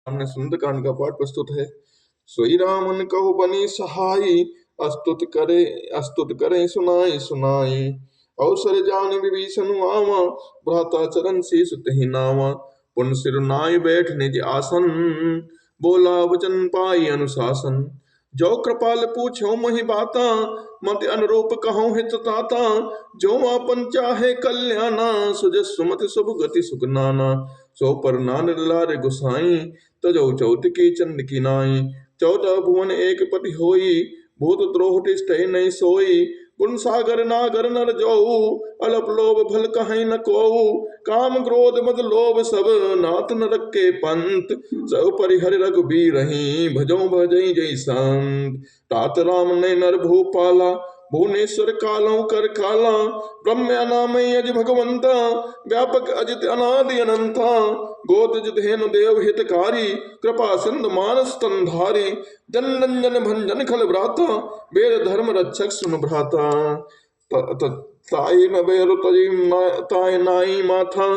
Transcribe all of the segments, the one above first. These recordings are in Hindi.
हमने सुंदरकांड का पाठ प्रस्तुत है। सोई रामन कहो बनी सहाई, अस्तुत करे सुनाई सुनाई। अवसर जान विभीषण आवा, भ्राता चरण शीस तेहि नावा। पुन सिर नाय बैठ निज आसन, बोला वचन पाई अनुशासन। जो कृपाल पूछो मोहि बाता, मत अनुरूप कहो हित ताता। जो आपन चाहे कल्याणा, सुजस सुमति शुभ गति सुख नाना। सो पर नान लारे गुसाई, तजौ चौथ की चंद की नाई। चौदह भुवन एक पति होई, भूत द्रोह तिष्ठे नहीं सोई। गुण सागर नागर नर जोऊ, अलप लोभ भल कहीं न कोऊ। काम क्रोध मद लोभ सब, नाथ नरक के पंथ। सब परिहर रघुबीरहि, भजौ भजई जय संत। तात राम ने नर भूपाला, भुवनेश्वर कालों कर काला। ब्रह्म अनामय अज भगवंता, व्यापक अजित अनादि अनंता। गोद धेनु देव हितकारी, कृपा सिंधु मानस तनधारी। जन रंजन भंजन खल भ्राता, वेद धर्म रक्षक सुन भ्राता। ताई न बेरु तजी ताई नाई माथा,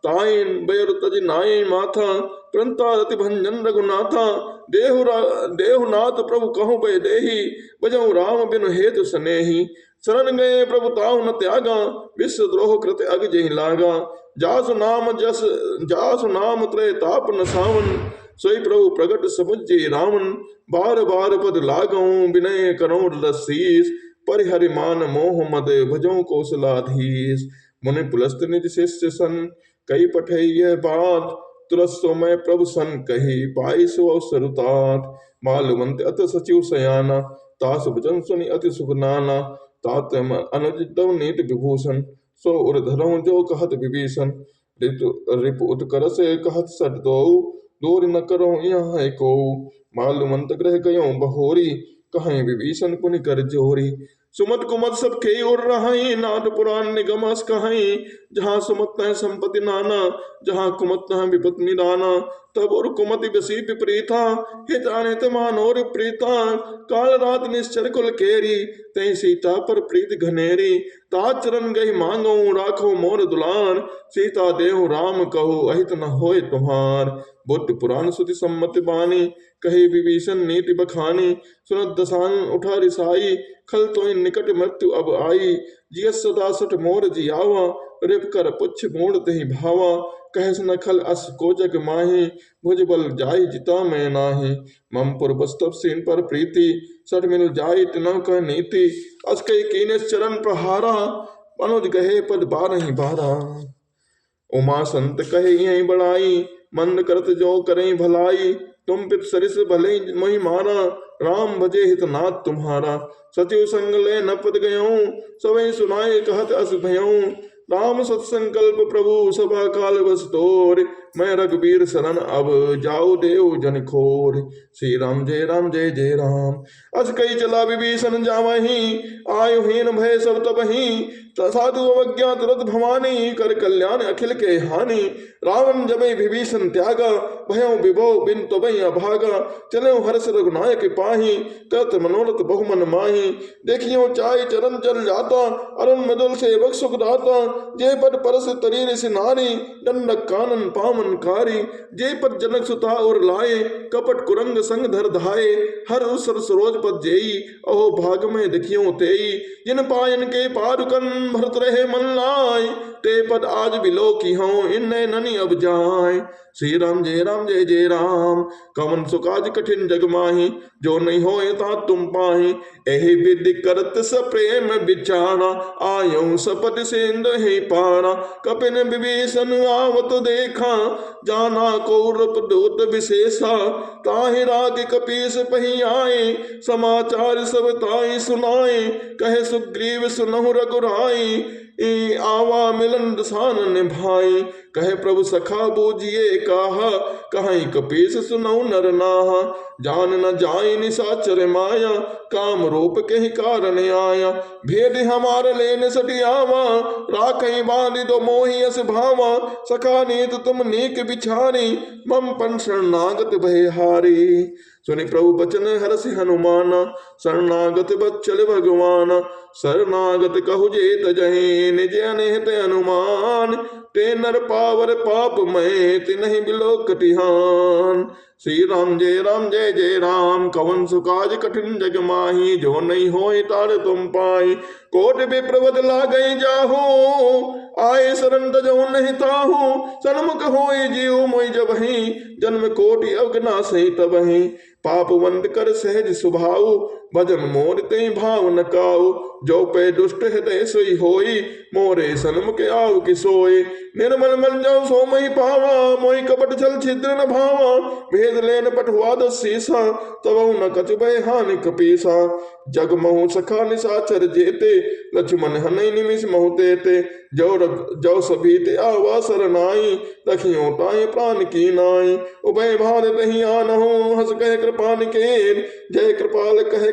ताई बेरु तजी नाई माथा। प्रंता रति भंजन रघुनाथा, देहुनाथ प्रभु कहु भय देहि। बजौ राम बिनु हेतु सनेहि, शरण गए प्रभु ताहु न त्यागा। विश्व द्रोह कृत अग जहि लागा, जासु नाम त्रय ताप न सावन। सोई प्रभु प्रगट समुझे रामन, बार बार पद लागौ विनय करो शीस। परिहरि मान मोह मद, भजौ कौशलाधीश। मुनि पुलस्त निज शिष्य सन, कई पठई यह बात। तुरत सो मैं प्रभु सन कही, पाई सो अवसर उतात। मालवंत अत सचिव सयाना, तास भजन सुनि अति सुख नाना। तात अनुज तव नीत विभूषण, सो उर धरऊं जो कहत विभीषण। रिपु उत्कर्ष कहत सट दोऊ, दूर न करो यहाँ को। मालवंत ग्रह गयो बहोरी, कहें विभीषण पुनि कर जोरी। सुमत कुमत सब के उर रहाई, नाथ पुराण निगम अस कहाई। जहाँ सुमत तह संपत्ति नाना, जहाँ कुमत तह विपत निदाना। तब और कुमति बसी विपरीता, हित अनित मानोर प्रीता। काल रात निश्चर कुल केरी, तय सीता पर प्रीत घनेरी। तात चरण गहि मांगो, राखो मोर दुलार। सीता देहु राम कहो, अहित न होय तुम्हार। बुद्ध पुराण सुति सम्मत बानी, कहे विभीषण नीति बखानी। सुनत दसान उठा रिसाई, खल तो निकट मृत्यु अब आई। जियस सदा सठ मोर जियावा, रिप कर पुच्छ मूढ़ तहि भावा। कहस न खल अस को जग माही, भुज बल जाय जिता मैं नाही। मम पुर बस्तव सेन पर प्रीति, सठ मिल जाय तिनव कह नीति। अस कई कीनस चरण प्रहारा, अनुज गहे पद बारहि बारा। उमा संत कहे यही बड़ाई, मंद करत जो करें भलाई। तुम पित सरिस भले मोहि मारा, राम भजे हित नाथ तुम्हारा। सचिव संग ले न पद गयऊं, सवै सुनाए कहत अस भयऊं। राम सत्संकल्प प्रभु सभा काल बस तोर। मैं रघुबीर शरण अब, जाऊ देव जन खोर। श्री राम जय जय राम। अस कई चला विभीषण जावहीं, आयुहीन भय सब तबहीं। साधु अवज्ञा तुरत भवानी, कर कल्याण अखिल के हानि। रावण जबै विभीषण त्यागा, भयों विभो बिन तबई अभागा। चले हर्ष रघुनायक पाही, करत मनोरथ बहुमन माही। देखियो चाय चरण चल जाता, अरुण मदल सेवक सुखदाता। जे पद परस तरीर सिनारी, दंडक कानन पावन कारी। जे पद जनक सुता और लाए, कपट कुरंग संग धर धाये। हर उसर सरोज पद जेई, अहो भाग में देखियो तेई। जिन पायन के पारुकन, भरत रहे मन लाय। ते पद आज बिलो की हों, इन्ने ननी अब जाय। श्री राम जय जय राम। कवन सुकाज कठिन जग माही, जो नहीं होए ता तुम पाही। एहि विधि करत सप्रेम विचारा, आयौ सपद सेंद ही पारा। कपिन विभीषण आवत देखा, जाना कौरव दूत विशेषा। ताहि राग कपीस पही आए, समाचार सब ताई सुनाए। कहे सुग्रीव सुनहु रघुराई, आवा मिलन दसान निभाई। कहे प्रभु सखा बूझिए काहा, कहीं कपीस सुनऊ नर नाहा। जान न जाय निशाचर माया, काम रूप के ही कारण आया। भेद हमार लेन सटियावा, राखई बांधि दो मोहि अस भावा। सखा नीत तुम नीक बिचारी, मम पन शरणागत भयहारी। सुनि प्रभु बचन हरसि हनुमाना, शरणागत बच्चल भगवाना। शरणागत कहु जेत जहीं, निज अनेत अनुमान। ते नर पावर पाप मैं, तिन्हि बिलो कटिहान। श्री राम जय जय राम, कवन सुकाज कठिन जग माही, जो नहीं होए तार तुम पाई। कोट विप्रवत लागई जाहू, आए शरण तजो नहीं ताहू, सन्मुख होए जीव मोई जबहि, जन्म कोटि अवगना सही तबहि। पाप वंद कर सहज स्वभाव, भजन मोर ते भाव न काऊ। जो पे दुष्ट हृदय सोई होई, मोरे सन्मुख आव कि सोए। निर्मल मन जाऊ सो मही पावा, मोहि कपट छल छिद्र न भावा। भेद लेन पठवाद सीसा, तब न कछ भय हानि कपीसा। जग महु सखा निशाचर जेते, लक्ष्मण हनई निमिष महु तेते। जो सभी ते आवा सरनाई, रखियो ताई प्राण की नाई। उभय भार तही आनहु, हस कह कृपान केर। जय कृपाल कहे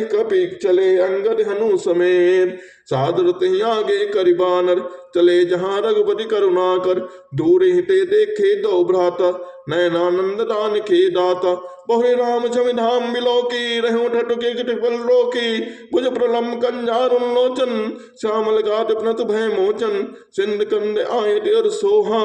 कभी चले अंगद हनु समेत। सादर तही आगे करि बानर, चले जहाँ रघुपति करुणा कर। दूर हिते देखे दो भ्राता, नयनानंद दान के दाता। बहुरे राम छवि धाम बिलोकी, रहूं ठठ के बल रोकी। भुज प्रलम कंजारुन लोचन, श्यामल गाट प्नत भय मोचन। सिंध कंद आए देर सोहा,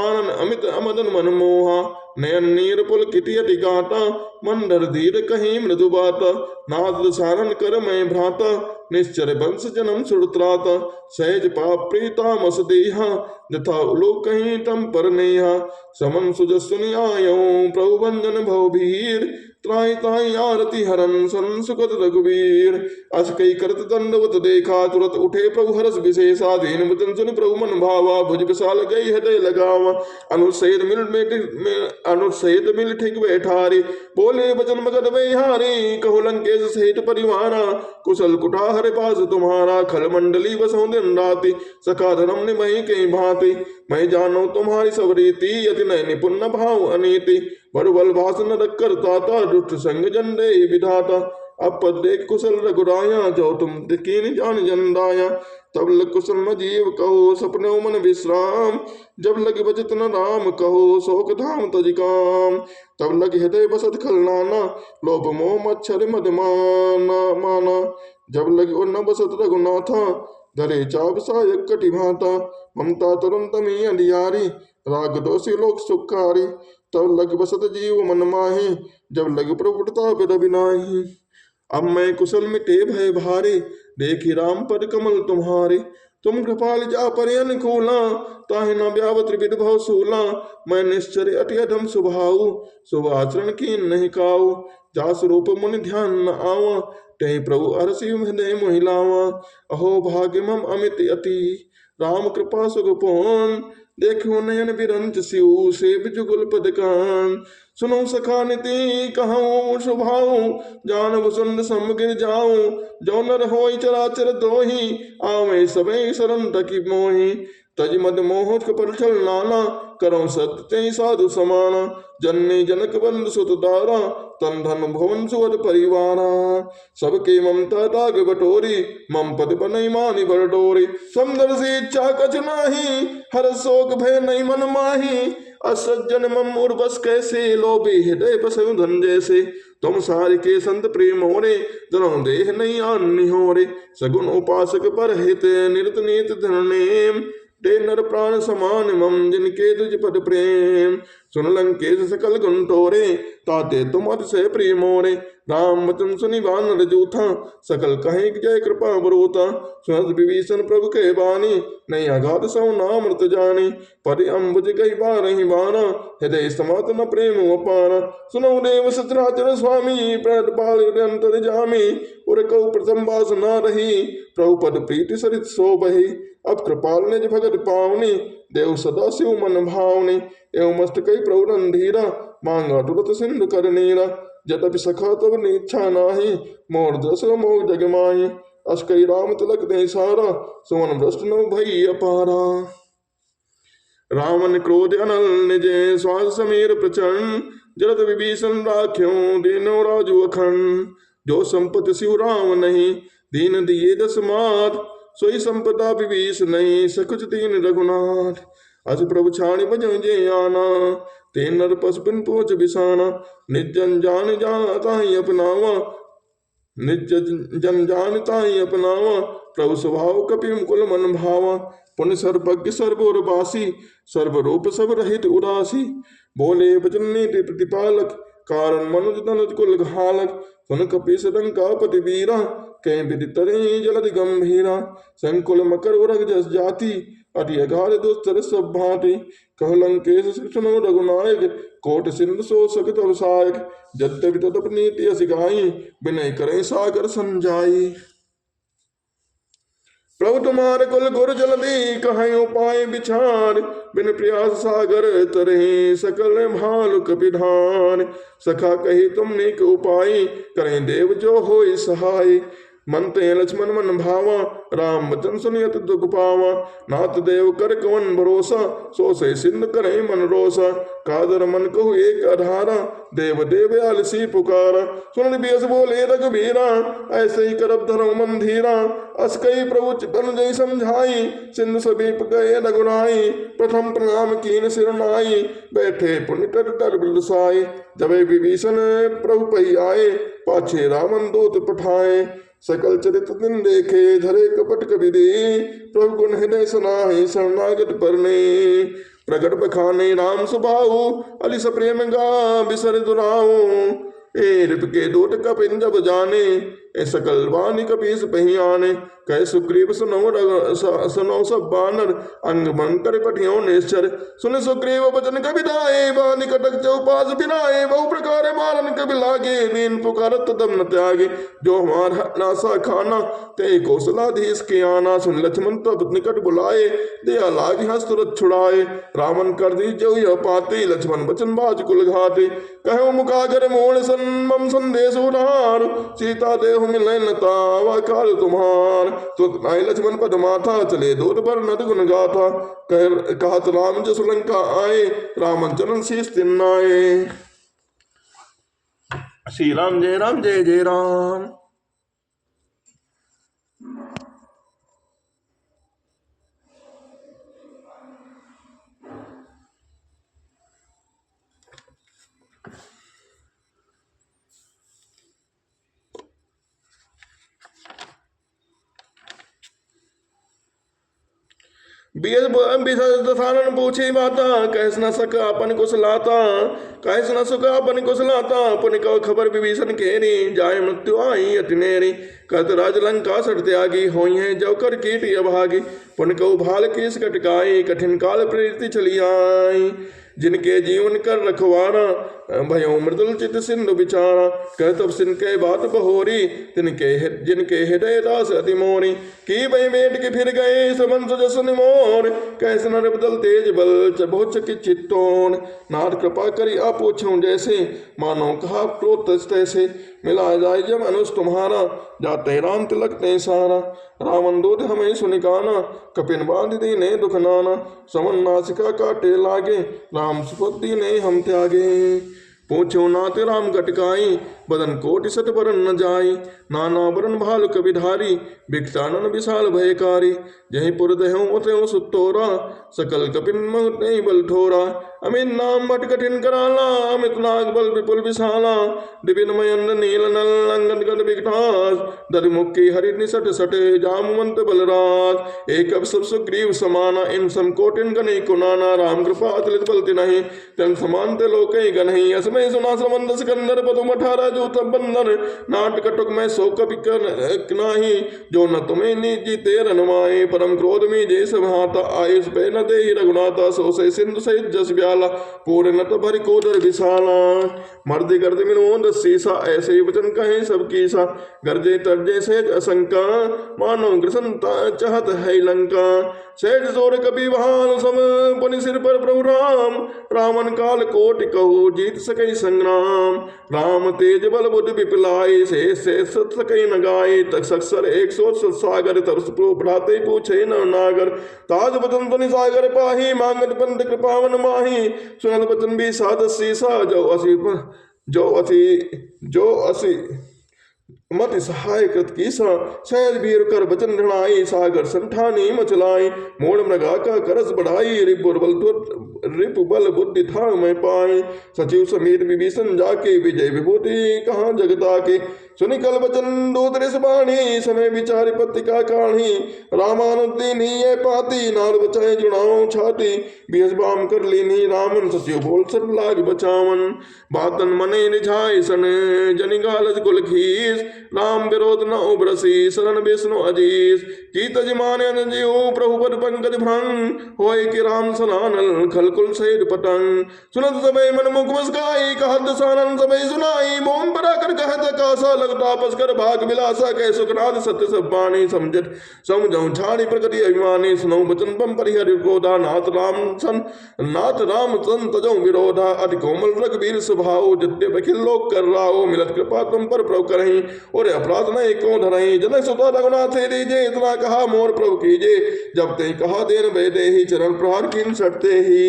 आनन अमित अमदन मन मोहा। नयन नीर पुल किटियति गाता, मंडर धीर कहीं मृदु बाता। नाद सारण कर मैं भ्राता, निश्चर वंश जन्म सुरत्राता। सहज पाप प्रीता मस देहा, जथा उलोक कहीं तम पर नेहा। समन सुजसुनि आयो, प्रभु भंजन भवभीर। त्राहि ताहि आरती हरन, सन सुखद रघुवीर। अस कई करत दंडवत देखा, तुरत उठे प्रभु हरस विशेषा। दीन वचन सुनि प्रभु मन भावा, भुज विशाल गई हृदय लगावा। अनुसहित मिल ठीक बैठारे, बोले वचन मगध बिहारी। कहु लंकेश सहित परिवारा, कुशल कुठार पास तुम्हारा। खल मंडली बसों दिन राति, सखा धर्म निभई के भांति। मैं जानो तुम्हारी सब रीति, अति नय निपुण भाव अनीति। बल भाषण रख करता था, दुष्ट संग जन दे विधाता। अब पद देख कुशल रघुराया, जो तुम कीन जान जन दाया। तब लग कुशल न जीव कहो, सपने मन विश्राम। जब लग बचत न राम कहो, शोक धाम तज काम। तब लग हृदय बसत खल नाना, लोभ मोह मच्छर मद माना। जब लग न बसत रघुनाथा, धरे चाप सायक कटि भाता। ममता तुरंत मी अंधियारी, राग दोषी लोक सुखारी। तब लग बसत जीव मन माही, जब लग प्रभुता बिद बिनाही। अब मैं कुशल मिटे भय भारे, देखी राम पद कमल तुम्हारे। तुम कृपाल जा पर अनुकूला, ताहि न ब्याव त्रिविध भव सूला। मैं निश्चर अति अधम स्वभाव, शुभ आचरण की नहीं काऊ। जास रूप मुनि ध्यान न आवा, तहि प्रभु अरसी हृदय मोहिलावा। अहो भाग्य मम अमित अति, राम कृपा सुगुण। देखो नयन बिरंच सिउ, सेव जुगल पद कान। सुनो सखा नीति कहूँ स्वभाव, जानब सुंद समगिर जाऊं। जो नर होई चराचर दोही, आवे सबे शरण तकी मोही। तज मद मोह कपट छल नाना, करो सत्य साधु समाना। जननी जनक बंद सुत दारा, तन धन भवन सुवद परिवारा। सबके ममता दाग बटोरी, मम पद बनई मानि बर डोरी। समदर से इच्छा कछ नाही, हर शोक भय नहीं मन माही। असज्जन मम उर्वस कैसे, लोभे हृदय बसु धन जैसे। तुम सार के संत प्रेम होरे, जनों देह नहीं आन्नि होरे। सगुन उपासक पर हित, निरत नीत धनेम। ते नर प्राण समान मम, जिनके तुझ पद प्रेम। सुन लंकेश सकल गुण तोरे, ताते तुम अतिशय प्रिय मोरे। राम वचन सुनि वानर जूथा, सकल कहे जय कृपा बरूता। सुनत विभीषण प्रभु के बानी, नहीं अगाध सौ नामृत जानी। परि अम्बुज गई बारहि बारा, हृदय समात न प्रेम अपारा। सुनो देव सचराचर स्वामी, प्रद पाल अंतर जामी। उर कौ प्रथम बास न रही, प्रभु पद प्रीति सरित सो बही। अब कृपाल निज भगत पावनी, देव सदा शिव मन भावनी। एवं मस्त कई प्रभु रणधीरा, मांगा तुरत सिंधु कर नीरा। जटपि सखा तब नीच्छा नाही, मोर दस मोह जग माही। अस कई राम तिलक दे सारा, सुमन भ्रष्ट न भई अपारा। रावण क्रोध अनल निजे, श्वास समीर प्रचंड। जरत विभीषण राख्यों, दीनो राजू अखंड। जो संपत्ति शिव राम नहीं, दीन दिए दस मात। सोई संपदा विभीष नहीं, सकुच दीन रघुनाथ। अस प्रभु छाणी बजं जे आना, ते नर पशुपिन पोच बिसाना। निज जन जान ताहि अपनावा, प्रभु स्वभाव कपि कुल मन भावा। पुण्य सर्वज्ञ सर्वोरवासी, सर्वरूप सब रहित उदासी। बोले वचन नीति प्रतिपालक, कारण मनुज तनुज कुल घालक। सुन कपीस लंका पति वीरा, कह विधि तरे जलधि गंभीरा। संकुल मकर उरग जस जाति, अति अगाध दुस्तर सब भांति। कह लंकेश सुनो रघुनायक, कोट सिंधु सो सकत अवसायक। यद्यपि तदप नीति अस गाई, विनय करें सागर संजाई। प्रभु तुम्हारे कुल गुर जलधि, कहीं उपाय विचार। बिन प्रयास सागर तरहि, सकल भालु कपिधान। सखा कही तुमने के उपाय, करें देव जो होय सहाय। मन ते लक्ष्मण मन भावा, राम वचन सुनियत दुख पावा। नाथ देव कर कवन भरोसा, सो से सिंध करे मन रोसा। कादर मन कहु एक अधारा, देव देव आलसी पुकारा। सुन बियस बोले रघुबीरा, ऐसे ही करब धर्म मंधीरा। अस कई प्रभु चितन जय समझाई, सिंधु समीप गए रघुनाई। प्रथम प्रणाम कीन सिर नाई, बैठे पुण्य तर बिलसाए। जबे विभीषण प्रभु पही आए, पाछे रामन दूत पठाए। सकल चरित दिन देखे, धरे कपट कवि दे। प्रभु गुण हृदय सुनाहि, शरणागत परने। प्रगट बखाने राम सुभाऊ, अलिस प्रेम गा बिसर दुराऊ। ए रिप के दूत कपिन जब जाने, ए सकल वाणी कपीस पही आने। कह सुग्रीव सुनो सब बानर, अंग मन कर पठियो निश्चर। सुन सुग्रीव वचन कविताए, वाणी कटक चौपास बिनाए। बहु प्रकार मारन कवि लागे, मीन पुकारत तब न त्यागे। जो हमार नासा खाना, ते कौशलाधीश के आना। सुन लक्ष्मण तब निकट बुलाए, दया लागे हंस तुरत छुड़ाए। रावण कर दी जो यह पाते, लक्ष्मण वचन बाज कुल घाते। कहो मुखागर मोड़ सन मम संदेश उधार। सीता देहु मिलै न तावा, काल तुम्हार। तुत नाई लक्ष्मण पद माथा, चले दूत पर नद गुण गाथा। कहत राम जस लंका आए, रामन चरण शीस तिन्नाए। श्री राम जय जय राम। दसानन पूछी माता, कैस न सका अपन कुशलाता। कैस न सका अपन कुशलाता, पुन कौ खबर विभीषण केरी। जाय मृत्यु आई अति नेरी, कत राज लंका सट त्यागी। होई है जो कर कीट अभागी, पुन कौ भाल कीस कटकाई। कठिन काल प्रीति चली आई, जिनके जीवन कर रखवारा। भयो मृदुल चित सिंधु विचारा, कह तब सिंह के बात बहोरी। जिनके हृदय दास अति मोरी, की भय बेट के फिर गए समन जस निमोर। कैसे नर बदल तेज बल, बहुत चकित चित्तोन। नाथ कृपा करी आपूछूं जैसे, मानो कहा क्रोध तैसे। मिला जाय जब अनुष तुम्हारा, जाते राम तिलक ते सारा। रावण दूत हमें सुनिकाना, कपिन बांध दीने दुख नाना। समन नासिका काटे लागे, राम सुपति ने हम त्यागे। पूछो नाथ राम कटकाई, बदन कोटि सत बरन न जाई। नाना बरन भाल कविधारी, भिक्षानन विशाल भयकारी। जहीं पुर दहूं उतहूं सुतोरा, सकल कपिन मुहुत नहीं बल ठोरा। अमित नाम भट कठिन कराला, अमित नाग बल विपुल विशाला। दिविन मयन नील नल अंगन गद विकटास, दधि मुक्की हरि निसट सटे। जामवंत बलराज, एक अब सब सुग्रीव समाना। इन सम कोटिन गणि कुनाना, राम कृपा अतुलित बलति नहीं। तन समान ते लोकै गनहि, असमय सुना श्रवण सिकंदर। पदुम 18 जो तब बंदर, नाट कटुक में सो कपि नाही। जो न तुम्हें निजी ते रनवाए, परम क्रोध में जैस भाता। आयुष पे न दे रघुनाथा, सो से सिंधु सहित जस ब्याला। पूरे न तो भरि कोदर विशाला, मर्दि गर्द मिनोद सीसा। ऐसे ही वचन कहे सब कीसा, गर्जे तरजे से असंका। मानो ग्रसनता चाहत है लंका, सेठ जोर कपि भाल सम। पुनि सिर पर प्रभु राम, रावण काल कोटि कहु। जीत सकै संग्राम, राम तेज बल बुद्धि विपिलाई। से सत सकै न गाय, तक सक्सर 100 सागर। तब बढ़ाते पूछे न नागर, ताज बदन तुनि सागर पाही। मांगत पंत कृपावन माही, सुनत बचन भी साध सीसा। जो असी मति सहाय कृत कीसा सहज वीर कर बचन ढणाई सागर संठानी मचलाई मोड़ मृगा का करस बढ़ाई रिपु बल बुद्धि था मैं पाई सचिव समीर विभीषण जाके विजय विभूति कहाँ जगता के सुनि कल बचन दूत बाणी समय विचार पत्रिका काढ़ी रामानुद्दीन ये पाती नाल बचाए जुड़ाओ छाती बिहसबाम कर लीनी रामन सचिव बोल सब लाग बचावन बातन मने निझाई सन जनि गालज कुल खीस राम विरोध न उबरसी शरण विष्णु अजीस की तजमान जीव प्रभु पद पंकज भ्रंग होय कि राम सनानल खलकुल सैद पतंग सुनत सबे मन मुख मुस्काई कहत सानन सबे सुनाई मोम परा कर कहत कासा लगता पसकर भाग विलासा कह सुखनाथ सत्य सब बाणी समझत समझौ छाड़ी प्रगति अभिमानी सुनौ बचन पम परिहरि गोदा नाथ राम सन तजौ विरोधा अति कोमल रघुवीर स्वभाव जद्य बखिल लोक कर राओ मिलत कृपा तुम पर प्रभु करही और अपराध नहीं क्यों धरही जनक सुता रघुनाथ दीजे इतना कहा मोर प्रभु कीजे जब ते कहा देन बेदे ही चरण प्रहार किन सटते ही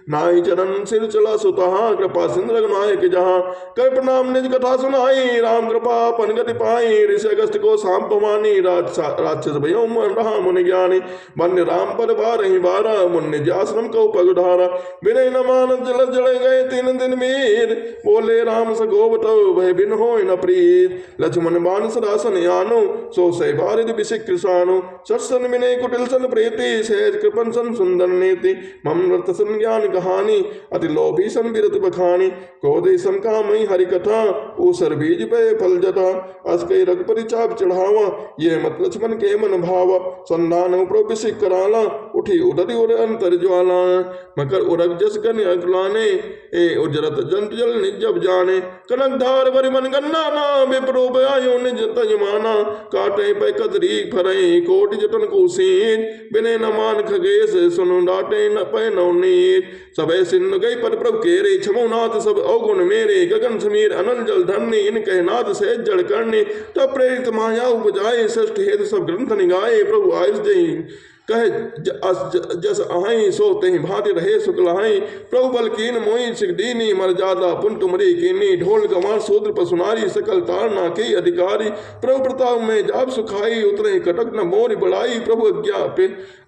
नाई चरण सिर चला सुता कृपा सिंध रघुनायक जहाँ कर प्रणाम निज कथा सुनाई राम कृपा पनगति पाई ऋषि अगस्त को साम पवानी राक्षस भयो रहा मुनि ज्ञानी वन्य राम पर बार ही बारा मुन्य जाश्रम को पगधारा विनय न मान जल जल गए 3 दिन मीर बोले राम सगोबत भय बिन हो न प्रीत लक्ष्मण बाण सदासन यानो सो सै बारिद बिसिक कृषाणु सत्सन विनय कुटिल सन प्रीति सहज कृपन सन सुंदर नीति मम व्रत सन ज्ञान कहानी अति लोभी सन बिरत बखानी क्रोधे सम कामई हरि कथा ऊसर बीज पे फल जथा अस्कई रघुपति चाप चढ़ावा ये मत लक्ष्मण के मन भावा संधान प्रोपिसिक कराला उठी उदति उर अंतर ज्वाला मकर उरग जस कन अगलाने ए उजरत जंत जल निज जब जाने कनक धार भरि मन गन्ना ना विप्रोप आयो निज तजमाना काटे पे कदरी फरई कोट जतन कुसीन बिने न मान खगेश सुनु डाटे न पे नवनीत सबे सिन्न गई पर प्रभु केरे छमो नाथ सब अवगुण मेरे गगन समीर अनल जल धरनी इन कहनाथ से जड़ करनी तब प्रेरित माया उपजाए षष्ठ हेतु सब ग्रंथ निगाए प्रभु आयुष दई कहे जस आहाई सो तही भांति रहे सुखलाई प्रभु बल कीन मोई सिकदीनी मर जादा पुन तुमरी कीनी ढोल गंवार सूद्र पसुनारी सकल तारना के अधिकारी प्रभु प्रताप में जाप सुखाई उतरे कटक न मोर बढ़ाई प्रभु अज्ञा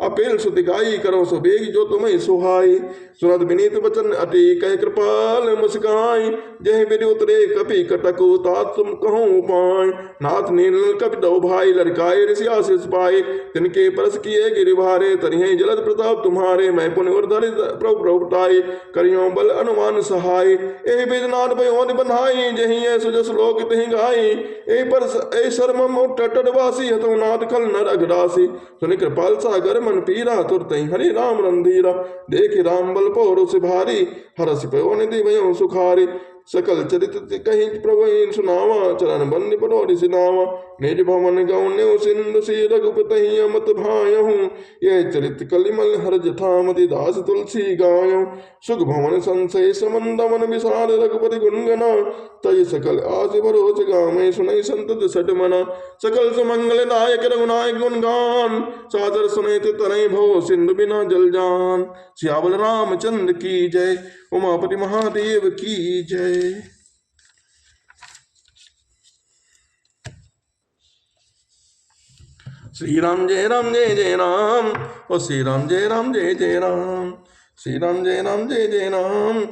अपेल सुतिगाई करो सो बेग जो तुम्हें सुहाई सुनत विनीत वचन अति कह कृपाल मुस्काई जय मेरे उतरे कपि कटक तात तुम कहो पाए नाथ नील कपि दो भाई लड़काए ऋषि आशीष पाए तिनके परस किए गिरिभारे तरिहे जलद प्रताप तुम्हारे मैं पुण्य वर्धन प्रभु प्रभुताई करियो बल अनुमान सहाय ए बेदनाथ भयोन बन्हाई जही सुजस लोक तहि गाई ए पर ए शर्मम टटवासी हतो नाथ खल नर अघरासी सुनि कृपाल सागर मन पीरा तुरते हरि राम रंधीरा देख राम बल पौर से भारी हरस पयो निधि भयो सुखारी सकल चरित कहीं प्रभु सुनावा चरण बंद परोरि सिनावा निज भवन गौन्य सिंधु सी रघुपति अमत भायहूँ ये चरित कलिमल हर जथामति दास तुलसी गायहूँ सुख भवन संशय समन दमन विशाल रघुपति गुणगना तय सकल आस भरोस गामे सुनई संतत सट मना सकल सुमंगल दायक रघुनायक गुणगान सादर सुने तनय भव सिंधु बिना जल जान सियावल रामचंद्र की जय उमापति महादेव की जय। श्री राम जय राम जय जय राम और श्री राम जय राम जय जय राम श्री राम जय राम जय जय राम।